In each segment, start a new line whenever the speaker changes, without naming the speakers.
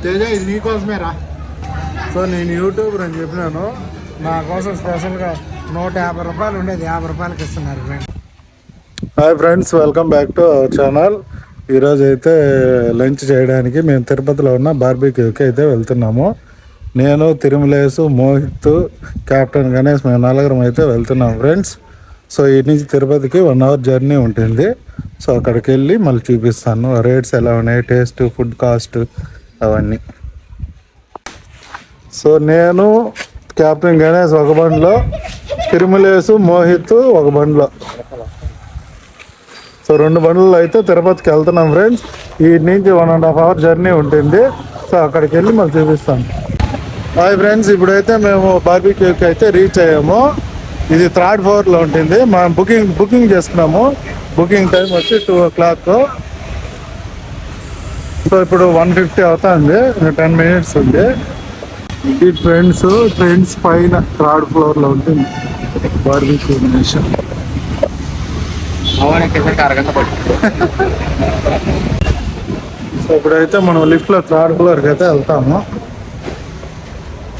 తేజ ఇది నీకోసమే రా. సో నేను యూట్యూబర్ అని చెప్పినాను, నా కోసం స్పెషల్గా 150 రూపాయలు ఉండేది 50 రూపాయలకి ఇస్తున్నారు friends. Hi friends, welcome back to our channel. ఈరోజు అయితే లంచ్ చేయడానికి మేము తిరుపతిలో ఉన్న బార్బీక్యూకి అయితే వెళ్తున్నాము. నేను, తిరుమలేసు, మోహిత్, కెప్టెన్ గణేష్ మేము నలుగురం అయితే వెళ్తున్నాం ఫ్రెండ్స్. సో ఈ నుంచి తిరుపతికి 1 అవర్ జర్నీ ఉంటుంది. సో అక్కడికి వెళ్ళి మళ్ళీ చూపిస్తాను రేట్స్ ఎలా ఉన్నాయి, టేస్ట్, ఫుడ్ కాస్ట్ అవన్నీ. సో నేను, కెప్టెన్ గణేష్ ఒక బండిలో, తిరుమలేసు, మోహిత్ ఒక బండిలో. సో 2 బండ్లలో అయితే తిరుపతికి వెళ్తున్నాం ఫ్రెండ్స్. ఈ నుంచి 1.5 అవర్ జర్నీ ఉంటుంది. సో అక్కడికి వెళ్ళి మళ్ళీ చూపిస్తాను. హాయ్ ఫ్రెండ్స్, ఇప్పుడైతే మేము బార్బీక్యూకి అయితే రీచ్ అయ్యాము. ఇది 3rd ఫ్లోర్లో ఉంటుంది. మనం బుకింగ్ చేసుకున్నాము. బుకింగ్ టైం వచ్చి 2 o'clock. సో ఇప్పుడు 1:50 అవుతుంది, 10 minutes ఉంది. ఈ ట్రెండ్స్ పైన 3rd ఫ్లోర్లో ఉంటుంది బార్బీక్యూ నేషన్. సో ఇప్పుడైతే మనం లిఫ్ట్లో 3rd ఫ్లోర్కి అయితే వెళ్తాము.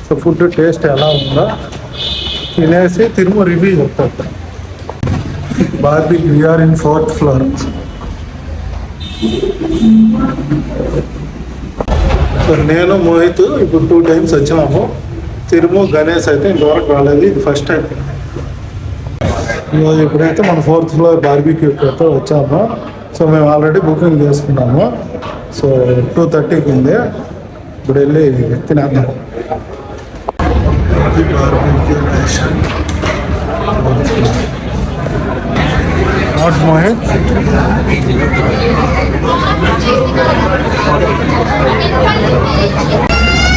సో ఫుడ్ టేస్ట్ ఎలా ఉందో తినేసి తిరుమ రివ్యూ చెప్తాను. Barbecue we are in 4th floor. So నేను, మోహిత్ ఇప్పుడు 2 times వచ్చినాము. తిరుము, గణేష్ అయితే ఇంతవరకు రాలేదు, ఇది ఫస్ట్ టైం. ఇప్పుడైతే మన 4th ఫ్లోర్ బార్బీక్యూకి అయితే వచ్చాము. సో మేము ఆల్రెడీ బుకింగ్ చేసుకున్నాము. సో 2:30కి ఉంది. ఇప్పుడు వెళ్ళి తినేద్దాం. బార్బీక్యూ నేషన్. నాట్ మోహిత్.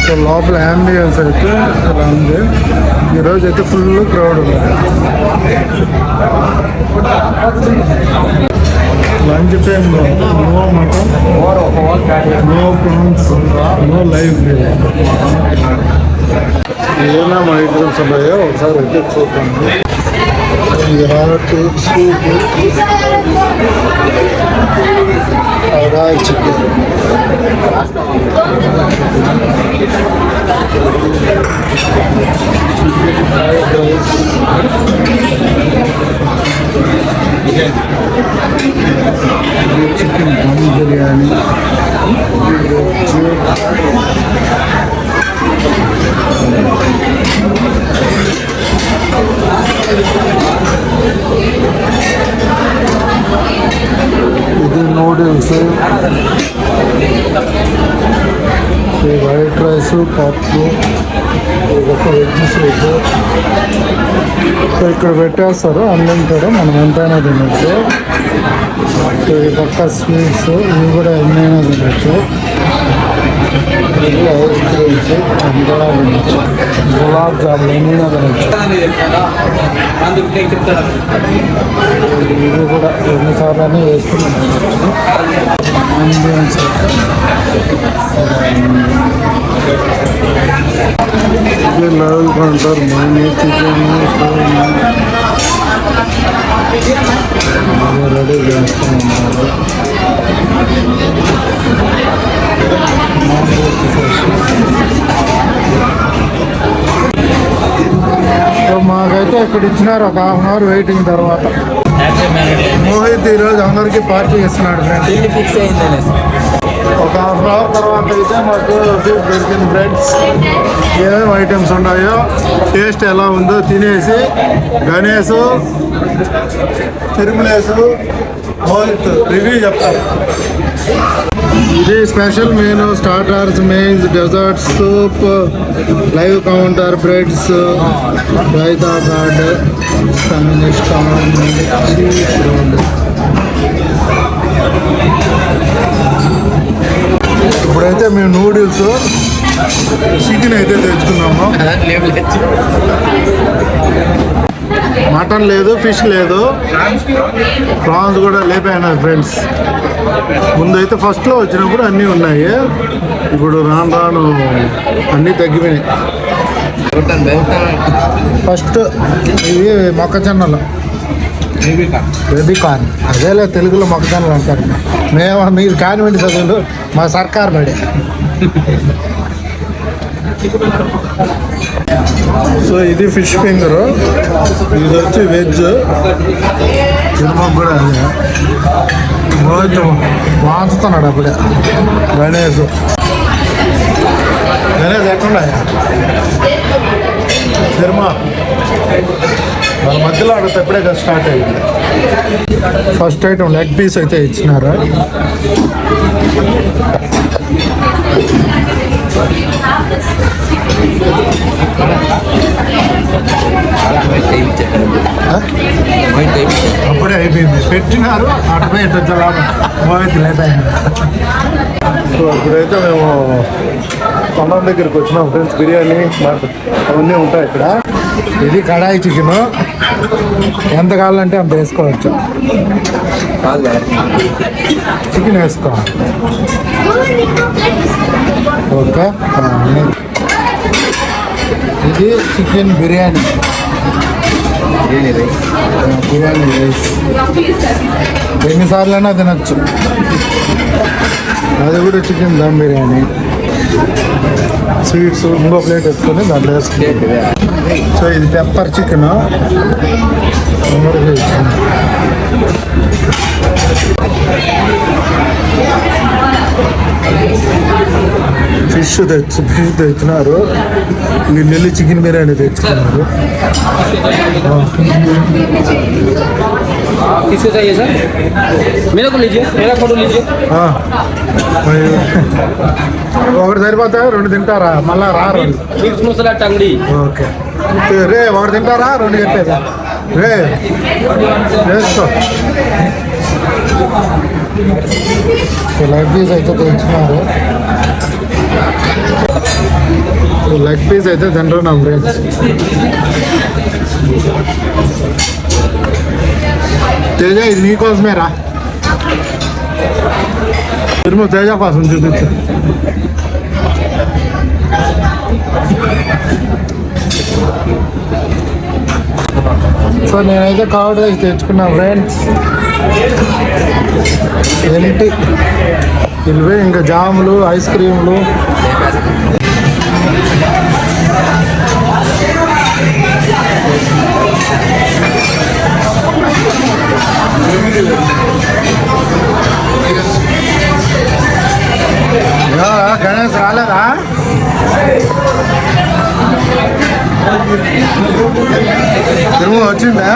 సో లోపల అంబియన్స్ అయితే ఇలా ఉంది. ఈరోజు అయితే ఫుల్ క్రౌడ్ ఉంది. లంచ్ టైంలో no mutton, no prawns, no live biryani. ఏమేమి ఐటమ్స్ ఉన్నాయో ఒకసారి అయితే చూద్దాము. హాట్ సూప్, రాయ్ chicken, fried rice, chicken dum biryani, ఇది నూడిల్స్, వైట్ రైస్, పప్పు, ఒక వెజ్ సూప్. సో ఇక్కడ పెట్టేస్తారు అన్లిమిటెడ్, మనం ఎంతైనా తినచ్చు. సో ఈ పక్క స్వీట్స్, ఇవి కూడా ఎన్నైనా తినచ్చు. ఇది ఐస్ క్రీమ్స్, ఎంతైనా తినచ్చు. గులాబ్ జాములు ఎన్నైనా తినచ్చు. ఇది కూడా ఎన్నిసార్లు వేసుకుని తినచ్చు. అంబియన్స్ ఇది level counter. Money chicken ready చేస్తూ ఉన్నారు. మాకైతే ఇక్కడ ఇచ్చినారు ఒక 1/2 hour వెయిటింగ్ తర్వాత. మోహిత్ ఈరోజు అందరికీ పార్టీ ఇస్తున్నాడు ఫ్రెండ్స్. ఒక 1/2 hour తర్వాత అయితే మాకు సీట్ దొరికింది ఫ్రెండ్స్. ఏమేమి ఐటమ్స్ ఉన్నాయో, టేస్ట్ ఎలా ఉందో తినేసి గణేష్, తిరుమలేసు, మోహిత్ రివ్యూ చెప్తారు. ఇది special menu. Starters, mains, desserts, soup, live counter, breads, raita curd, Spanish corn, cheese roll. ఇప్పుడైతే మేము నూడిల్స్, చికెన్ అయితే తెచ్చుకున్నాము. మటన్ లేదు, ఫిష్ లేదు, ప్రాన్స్ కూడా లేపాయినాయి ఫ్రెండ్స్. ముందైతే ఫస్ట్లో వచ్చినప్పుడు అన్నీ ఉన్నాయి, ఇప్పుడు రాను రాను అన్నీ తగ్గిపోయినాయి. ఫస్ట్ ఇవి మొక్కజొన్నలు బేబీ కార్న్ అదేలే తెలుగులో మొక్కజొన్నలు అంటారు. మీరు కానివ్వండి చదువులు, మా సర్కార్ బడి. సో ఇది ఫిష్ ఫింగరు, ఇది వచ్చి వెజ్. తిరుమల కూడా అదే రోజు వాంచుతున్నాడు అప్పుడే గణేష్. ఎట్లున్నా తిరుమల వాళ్ళ మధ్యలో అడిగితే ఎప్పుడే కదా స్టార్ట్ అయ్యింది. ఫస్ట్ ఐటమ్ లెగ్ పీస్ అయితే ఇచ్చినారు. అప్పుడే అయిపోయింది, పెట్టినారు అటుపై ఎట్టు లాభం మోహిత్ లేట్ అయింది. సో ఇప్పుడైతే మేము పొలం దగ్గరికి వచ్చినాం ఫ్రెండ్స్. బిర్యానీ అవన్నీ ఉంటాయి ఇక్కడ. ఇది కడాయి చికెన్, ఎంత కావాలంటే అంత వేసుకోవచ్చు. చికెన్ వేసుకోవాలి. ఓకే, ఇది చికెన్ బిర్యానీ. బిర్యానీ రైస్ ఎన్నిసార్లైనా తినచ్చు. అది కూడా చికెన్ దమ్ బిర్యానీ. స్వీట్స్ ఇంకో ప్లేట్ వేసుకొని దాంట్లో వేసుకుంటాం. సో ఇది పెప్పర్ చికెన్. ఫిష్ తెచ్చినారు. వీళ్ళు చికెన్ బిర్యానీ తెచ్చుకున్నారు.
किसको चाहिए सर? मेरे को लीजिए, मेरा फोटो लीजिए.
ఒకటి సరిపోతా, రెండు తింటారా? మళ్ళా రారు.
मिक्स मसाला टंगड़ी.
ఓకే రే, ఒకటి తింటారా? రెండు చెప్పేది రే వేసుకో. లెగ్ పీస్ అయితే తెచ్చినారు. లెగ్ పీస్ అయితే తింటున్నాం ఫ్రెండ్స్. తేజ ఇది నీకోసమే రా. తిరుమల తేజ కోసం చూపించు. సో నేనైతే కవర్డ్ రైస్ తెచ్చుకున్నా ఫ్రెండ్స్. ఏంటి ఇవే ఇంకా జాములు, ఐస్ క్రీములు. గణేష్ రాలేదా? తిరుమల వచ్చిందా?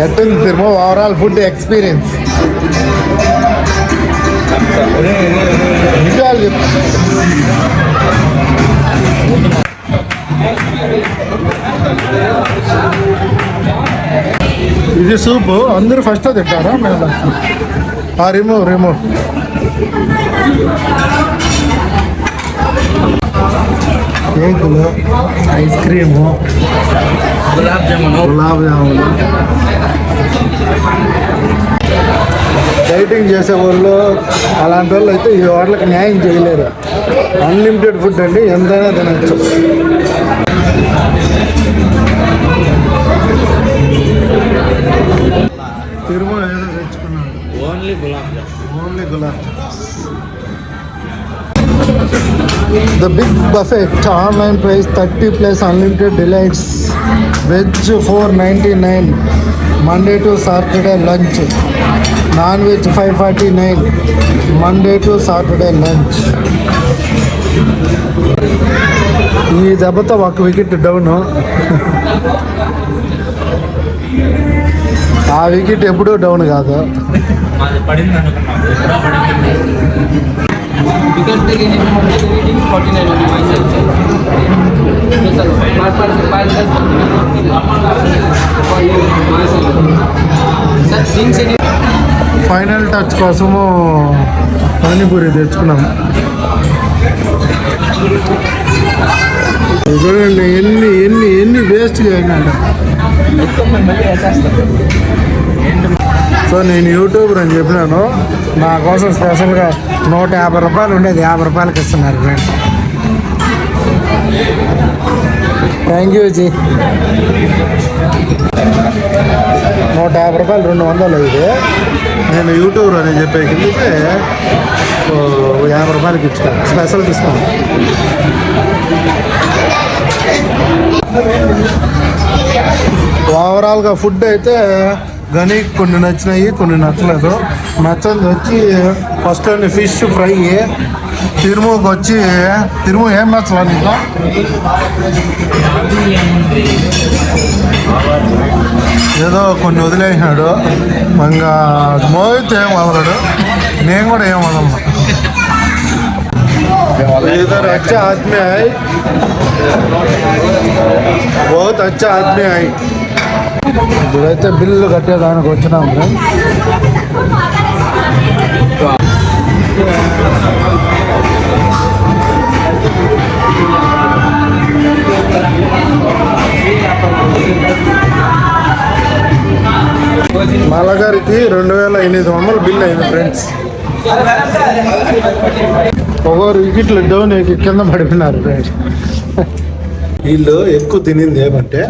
ఎట్టుంది తిరుమల ఓవరాల్ ఫుడ్ ఎక్స్పీరియన్స్? నిజాలు చెప్పు. ఇది సూపు అందరూ ఫస్ట్ తింటారా? మేము రిమూవ్ కేకులు, ఐస్ క్రీము, గులాబ్ జాములు. డైటింగ్ చేసే వాళ్ళు అలాంటి వాళ్ళు అయితే ఈ వాటికి న్యాయం చేయలేరు. అన్లిమిటెడ్ ఫుడ్ అండి, ఎంతైనా తినచ్చు. తిరుమల ఏదో తెచ్చుకున్నాడు. Only gulab jam. The big buffet, online price 30 plus unlimited delights. Veg 499, Monday to Saturday lunch. Non-veg 549, Monday to Saturday lunch. ఈ దెబ్బతో ఒక వికెట్ డౌన్. ఆ వికెట్ ఎప్పుడూ డౌన్ కాదు. ఫైనల్ టచ్ కోసము పానీపూరి తెచ్చుకున్నాము. చూడండి ఎన్ని ఎన్ని ఎన్ని వేస్ట్ అయినాడు. సో నేను యూట్యూబర్ అని చెప్పినాను, నా కోసం స్పెషల్గా 150 రూపాయలు ఉండేది 50 రూపాయలకి ఇస్తున్నారు ఫ్రెండ్. Thank you G. 150 రూపాయలు 200 ఇది. నేను యూట్యూబర్ అని చెప్పే కిందకే 50 రూపాయలకి ఇచ్చాను, స్పెషల్ డిస్కౌంట్. ఓవరాల్గా ఫుడ్ అయితే కానీ కొన్ని నచ్చినాయి, కొన్ని నచ్చలేదు. నచ్చంది వచ్చి ఫస్ట్ ఫిష్ ఫ్రై. తిరుమూకి వచ్చి తిరుము ఏం నచ్చలా నీకు? ఏదో కొన్ని వదిలేసినాడు. ఇంకా మోహిత్ ఏం వదలడు, నేను కూడా ఏం వదలను. इधर अच्छा आदमी है, बहुत अच्छा आदमी है. ఇప్పుడైతే బిల్లు కట్టేదానికి వచ్చినాం ఫ్రెండ్స్. మలగారికి 2800 బిల్ అయింది ఫ్రెండ్స్. ఒకరు వికెట్లు డౌన్ కింద పడిపోయినారు ఫ్రెండ్స్. వీళ్ళు ఎక్కువ తినింది ఏమంటే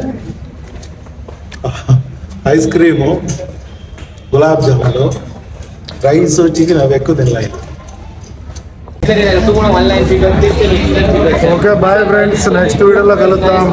ఐస్ క్రీము, గులాబ్ జాములు, రైస్, చికెన్ అవి ఎక్కువ తినలేదు. ఓకే బాయ్ ఫ్రెండ్స్, నెక్స్ట్ వీడియోలో కలుద్దాం.